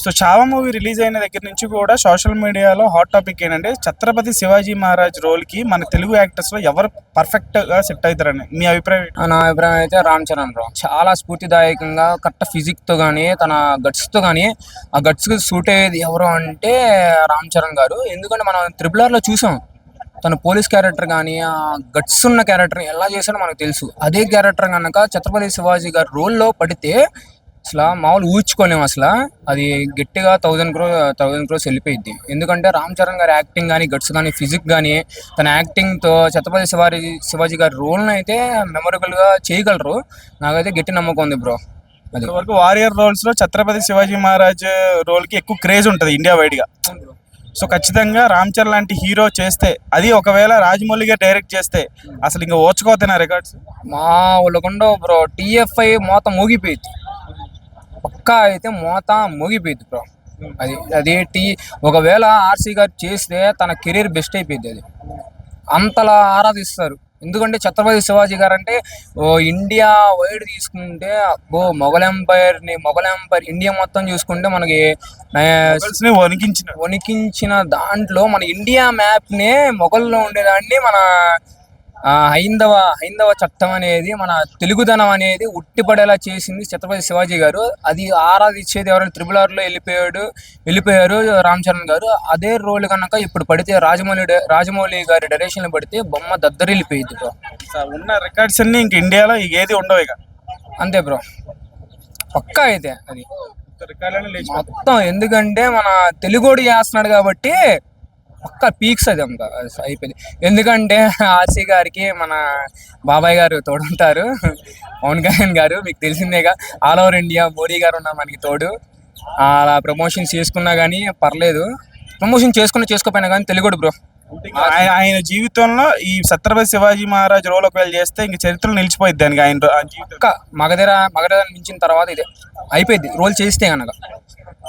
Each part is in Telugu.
సో 'చావా' మూవీ రిలీజ్ అయిన దగ్గర నుంచి కూడా సోషల్ మీడియాలో హాట్ టాపిక్ ఏంటంటే ఛత్రపతి శివాజీ మహారాజ్ రోల్కి మన తెలుగు యాక్టర్స్లో ఎవరు పర్ఫెక్ట్గా సెట్ అవుతారని మీ అభిప్రాయం ఏంటి? నా అభిప్రాయం అయితే రామ్ చరణ్ బ్రో చాలా స్ఫూర్తిదాయకంగా కరెక్ట్ ఫిజిక్తో కానీ తన గట్స్తో కానీ ఆ గట్స్కి సూట్ అయ్యేది ఎవరు అంటే రామ్ చరణ్ గారు. ఎందుకంటే మనం త్రిబుల్ ఆర్లో చూసాం తన పోలీస్ క్యారెక్టర్ కానీ ఆ గట్స్ ఉన్న క్యారెక్టర్ని ఎలా చేశాడో మనకు తెలుసు. అదే క్యారెక్టర్ కనుక ఛత్రపతి శివాజీ గారు రోల్లో పడితే అసలు మామూలు ఊహించుకోలేము. అసలు అది గట్టిగా 1000 క్రోర్స్ వెళ్ళిపోయింది. ఎందుకంటే రామ్ చరణ్ గారి యాక్టింగ్ కానీ గట్స్ కానీ ఫిజిక్ కానీ తన యాక్టింగ్తో ఛత్రపతి శివాజీ గారి రోల్ని అయితే మెమొరబుల్గా చేయగలరు. నాకైతే గట్టి నమ్మకం ఉంది బ్రో. అది వరకు వారియర్ రోల్స్లో ఛత్రపతి శివాజీ మహారాజ్ రోల్కి ఎక్కువ క్రేజ్ ఉంటుంది ఇండియా వైడ్గా. సో ఖచ్చితంగా రామ్ చరణ్ లాంటి హీరో చేస్తే, అది ఒకవేళ రాజమౌళి గారు డైరెక్ట్ చేస్తే అసలు ఇంకా ఓచుకోతాయి రికార్డ్స్. మా వాళ్ళకుండా బ్రో TFI మోత మోగిపోయింది. పక్కా అయితే మోత మోగిపోయింది బ్రో. అది ఒకవేళ RC గారు చేస్తే తన కెరీర్ బెస్ట్ అయిపోయింది. అది అంతలా ఆరాధిస్తారు. ఎందుకంటే ఛత్రపతి శివాజీ గారు అంటే ఇండియా వైడ్ తీసుకుంటే మొఘల్ ఎంపైర్ ఇండియా మొత్తం చూసుకుంటే మనకి వణికించిన దాంట్లో మన ఇండియా మ్యాప్ని మొఘల్లో ఉండేదాన్ని మన హైందవ చట్టం అనేది మన తెలుగుదనం అనేది ఉట్టిపడేలా చేసింది ఛత్రపతి శివాజీ గారు. అది ఆరాధించేది ఎవరైనా త్రిబుల్ ఆర్లో వెళ్ళిపోయారు రామ్ చరణ్ గారు. అదే రోల్ కనుక ఇప్పుడు పడితే రాజమౌళి గారి డైరెక్షన్ పడితే బొమ్మ దద్దరిల్లిపోయింది బ్రో. ఉన్న రికార్డ్స్ అన్ని ఇంక ఇండియాలో ఏది ఉండవు ఇక. అంతే బ్రో, పక్కా అయితే అది మొత్తం. ఎందుకంటే మన తెలుగోడు చేస్తున్నాడు కాబట్టి పక్క పీక్స్ అది అంతా అయిపోయింది. ఎందుకంటే RC గారికి మన బాబాయ్ గారు తోడుంటారు, పవన్ కళ్యాణ్ గారు. మీకు తెలిసిందేగా, ఆల్ ఓవర్ ఇండియా మోడీ గారు ఉన్నారు మనకి తోడు. అలా ప్రమోషన్స్ చేసుకున్నా కానీ పర్లేదు, ప్రమోషన్ చేసుకోకపోయినా కానీ తెలుగుడు బ్రో. ఆయన జీవితంలో ఈ ఛత్రపతి శివాజీ మహారాజ్ రోల్ ఒకవేళ చేస్తే ఇంక చరిత్రలో నిలిచిపోయింది దానికి. ఆయన మగధీర మించిన తర్వాత ఇదే అయిపోయింది రోల్ చేస్తే కనుక.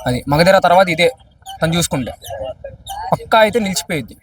అది మగధీర తర్వాత ఇదే తను చూసుకుంటే పక్కా అయితే నిలిచిపోయింది.